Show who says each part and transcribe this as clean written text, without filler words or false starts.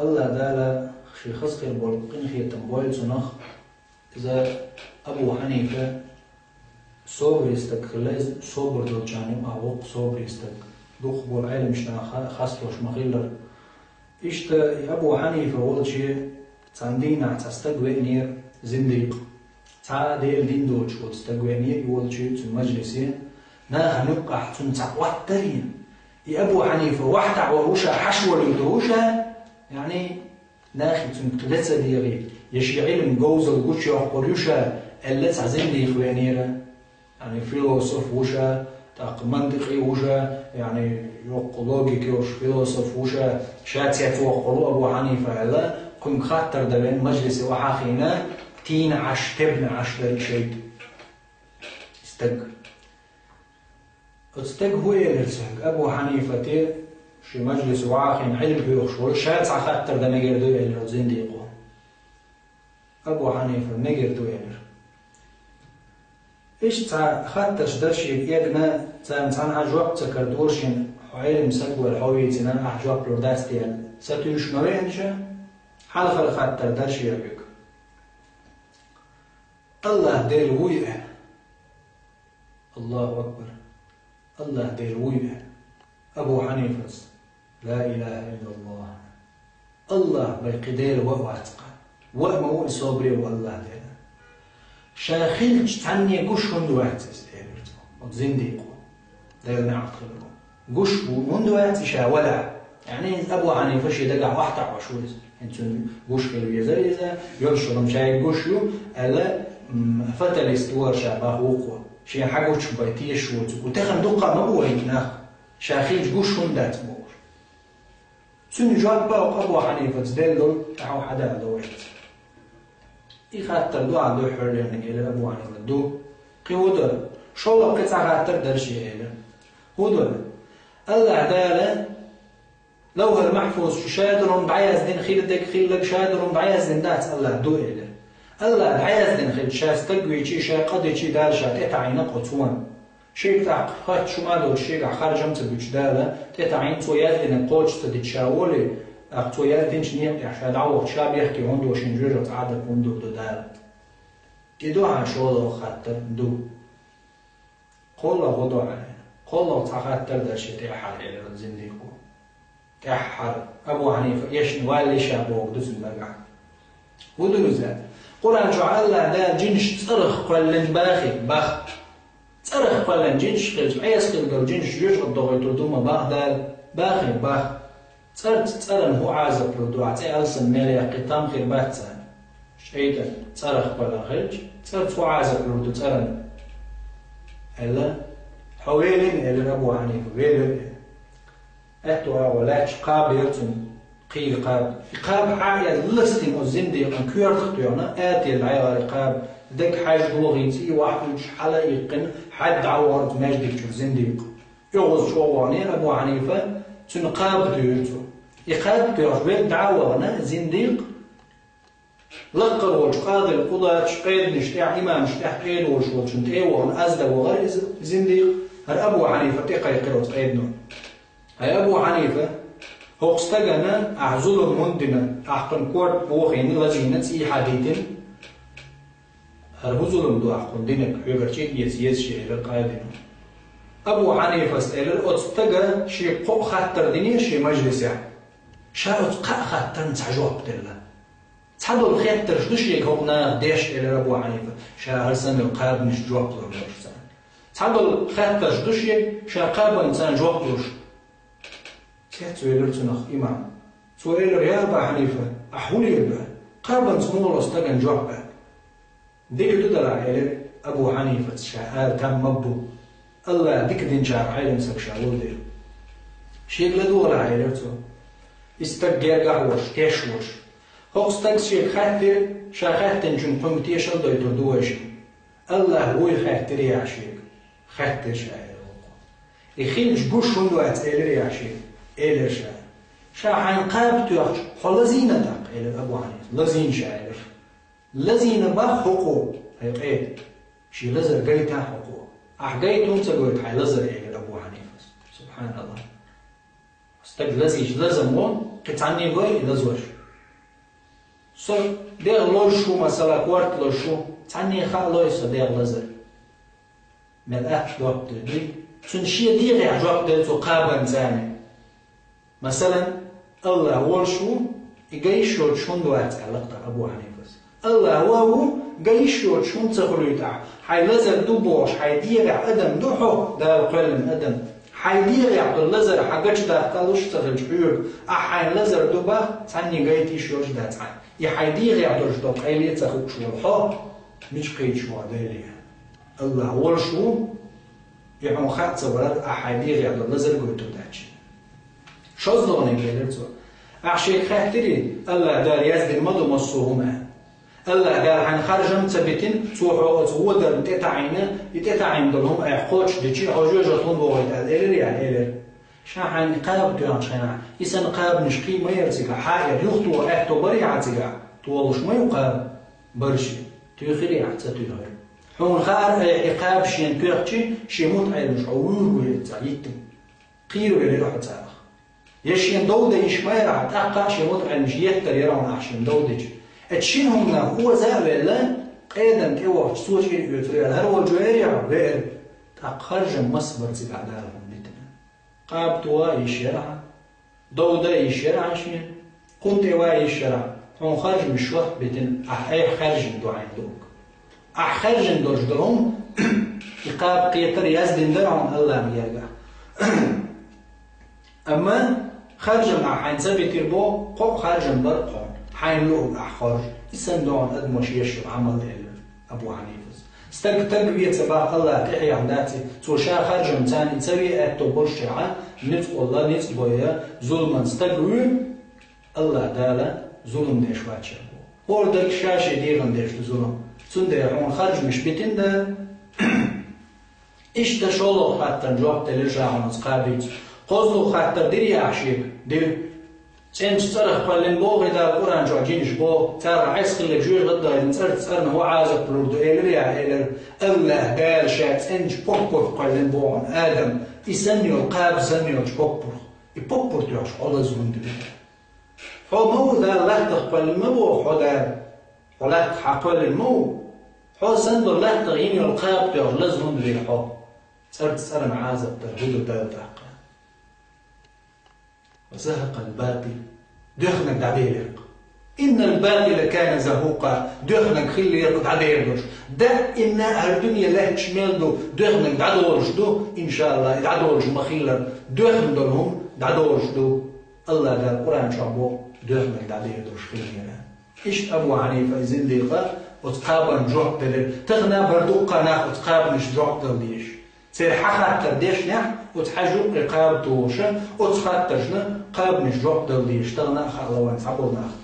Speaker 1: الله دالا شي خسخ البرقين خي تنبويل سنخ إذا أبو حنيفة صبر يستكخلز صبر دو جانب أوق صبر يستك دوخ بول علم شنا خاصلوش مخيلر إشت أبو حنيفة والشي تاندينا تستقوينير زنديق تا ديل دين دوش وتستقوينير والشي تمجلسي نا هنبقى حتون تعواترين أبو حنيفة واحد وروشا حشوة لدروشا يعني ناخي تنقلتها ديغي يشي علم جوزل قوش يحقريوشا اللي تعزين دي خوانيرا يعني فيلوسوف وشا تاق منطقي وشا يعني يوقولوجي كيوش فيلوسوف وشا شاتيات وقلو أبو حنيفة لا كن خاطر دبين مجلس وحاخينا تين عش تبن عش ذلك شيء استق هو يلرسك أبو حنيفة تي شي مجلس وعاخين علم بيخشول شات خاطر دا مجردو يلر زنديقو أبو حنيفة مجردو يلر إيش تا خاطر شدرشي يدنا تان أجواب تكردورشين علم سقوى الحويتنا أجواب لردات ديال ستوش نوينجا حلقة خاطر درشي يبيك الله دير ويئة الله أكبر الله دير ويئة أبو حنيفة لا إله إلا الله الله بيقدير وأتقى وأمو صبري والله دير شاخيل تعني قش هندوات زنديقو دير نعتقد قش هندوات شاولع يعني أبو حنيفة شي دقع واحد وشوز انتون قش كيلو يزا يرشلهم شاي قشيو ألا فتل استوار شعبه وقوة شي حاجوش بيتيش وتخن دقة مبوهين ناخ شاخيل قش هندات مور سن جواب بقى أبو حنيفة تدلل أو حدا دويت يخاطر دو عندو حرية إلى أبو حنيفة دو قيودر شو لو قطع خاطر درشي إلى ودر الله دالا لو هالمحفوظ شادرهم بعيز دين خيلتك خيلك شادرهم بعيز دين دات الله دو إلى الله بعيز دين خيل شاس تقوي شي شا قد شي دار شات إتعين قطوان شيء تاع خات شو مالو شيء خارج أمس بيجداله تتعين تويات لنا قوتش تدشاولي تويات دينش نيم عشان دعوة شاب يحكي عنده شنجرة عادة عنده بدال كده عن شغله خاطر دو قول غدو عليه قول خاطر ده شيء تحر إلى الزنديقو تحر أبو حنيفة يشن والي شابه وقدس المرجع ودوزات قرآن جعل ده جنش صرخ قلن باخي باخ صرخ قلن جنش خلج عيس خلج جنش جوش الضغط تردوما باخدال باخي باخ صرن هو عازب لدو عتي ألسن مالي قطام خير باتسان شيدا صرخ قلن خلج صرت هو عازب لدو صرن ألا حوالين إلى أبو حنيفة ويلين أتوا ولاتش قاب يرتم قيل قاب حاجة لستين أو زنديق أن كيرت تيونا آتي العيار قاب دك حاج دوغيتي واحد حلا يقن حد عورت مجدك شو زنديق يغز شواني أبو حنيفة تنقاب ديوتو يقاب كيرت بيت دعورنا زنديق لقر وش قاضي القضاء شقيد نشتاع إمام نشتاع قيد وش وشنت إيوان أزد وغير زنديق هل أبو حنيفة تيقى يقرأت قيدنون هاي أبو حنيفة هو استجنا أعزله مندنا أحقن كورت بوخين لجينة سي حديثين هربزلهم دو أحقن دينك يقرشين يسيس شيء قاعدين أبو حنيفة استجل أستجا شيء قو خاطر ديني شيء مجلس يعني شاء أتقى خاطر نتعجب دلله تحدوا الخير ترشدش يكونا ديش إلى أبو حنيفة شاء هرسن القاب مش جواب لرجع تحدوا الخير ترشدش شاء قاب إنسان جواب لرجع تسويلر تنخ إمام تسويلر يا أبا حنيفة أحولي البال قابا تمول استجن جوابه ديك تدلع إلى أبو حنيفة شاء تم مبو الله ديك دين جار عيلم سك شاول دير شيء لدور عيلته استجر قهوش كشوش هو استجر شيء خاطر شاخاتن جن قمتي شل دوي تدوش الله هو خاطر يا شيء خاطر شاعر يخيل جبوش هندوات إلى يا شيء إلى شاعر عن قابت يخش خلزينة دق إلى أبو حنيفة لزين شاعر لزين بخ حقوق هيقيد شي لزر قيتها حقوق أحقيتهم تقول حي لزر إلى أبو حنيفة سبحان الله استجلزيش لزمون قطعني قوي لزوج صار دير لوشو مثلا كوارت لوشو تعني خالو يصدق لزر ملأ وقت دي تنشي دير يعجب ده تقابل زاني مثلا الله أول شو يجيشوا شون دوات علاقة أبو حنيفة الله هو جيشوا شون تقولوا تاع حي لزر دوبوش حي دير أدم دوحو ده القلم أدم حي دير عبد اللزر حاجة ده تلوش ترجعور أحي لزر دوبا تاني جايتي شوش ده تاني يحي دير عبد الجدوق أيلي تخوك شو الحا مش قيد شو هذا الله أول شو يحون خاطر ولد أحي دير عبد اللزر قلتو داتش شو زلوني قلتو أحشي خاطري الله دار يزد المدو مصوهما الله دار حن خرجم تبتين توحو تودر تتعينا يتتعين دلهم أي حوش ديشي حوجو جاتون بوغيت الإلر يعني إلر شاحن قاب دوان شنا يسن قاب نشقي ما يرتقى حائر يخطو أحتو بريعتقى طولش ما يقاب برشي تيخري حتى تيهر حون خار إقاب شين بيرتشي شيموت عيلش عوور ويتع يتم قيرو يروح تاخ يشين دودة يشماير عت أقع شيموت عيلش يهتر يرون أحشين دودج اتشينهم هو زعل لا قيدا تيوه تسوج يتريال هرو الجويريا غير تخرج مصبر تبعدالهم بتنا قاب توا يشرع دودة يشرع شين كنت وا يشرع هون خرج مشوه بتن أي خرج دعين دوك أخرج دوش درهم يقاب قيتر يزدن درعون الله ميرجع أما خرج مع حين سبت البو قو خرج برقون حين لو أحخرج يسندون أدمش يشرب عمل أبو حنيفة استقبيت سباق الله تحيا عنداتي توشا خرج متاني تسوي أتوبر شعة نتق الله نتق بويا ظلما استقبي الله دالا ظلم ديش واتشا هو دك شاشة ديغن ديش ظلم سنده هون خرج مش بيتين ده إيش تشولو حتى نجوب تلرجع ونسقابيت قصدو حتى ديري أحشيك دير تنش صرخ قلن بو غدا القرآن جوجينش بو ترى عيس خلك جوي غدا نصرت صرنا هو عازق بلوردو إيلريا إيلر الله قال شات تنش بوكبور قلن بو عن آدم يسنيو قاب سنيو بوكبور يبوكبور تيوش الله زون دي هو مو ذا لحظة قلن مبو حدا ولات حقول المو حو سندو لا تغيني القاب تيوش لازم دي حو صرت صرنا عازق ترهود تاقا وزهق الباطل دخنك دعديرك إن الباطل كان زهوقا دخنك خلي يرقد عديرك دا إن الدنيا لا تشمل دو دخنك دعدورش دو إن شاء الله دعدورش مخيلا دخن دولهم دعدورش دو الله دا القرآن شعبو دخنك دعديرش خلينا إيش أبو حنيفة زنديقة وتقابل جوع دليل تغنى بردوقا ناخد تقابل مش جوع دليش سير حخات ترديش نح وتحجو قاب توشا وتخات تجنا قاب مش جوع دليش تغنى خالوان صعبو ناخد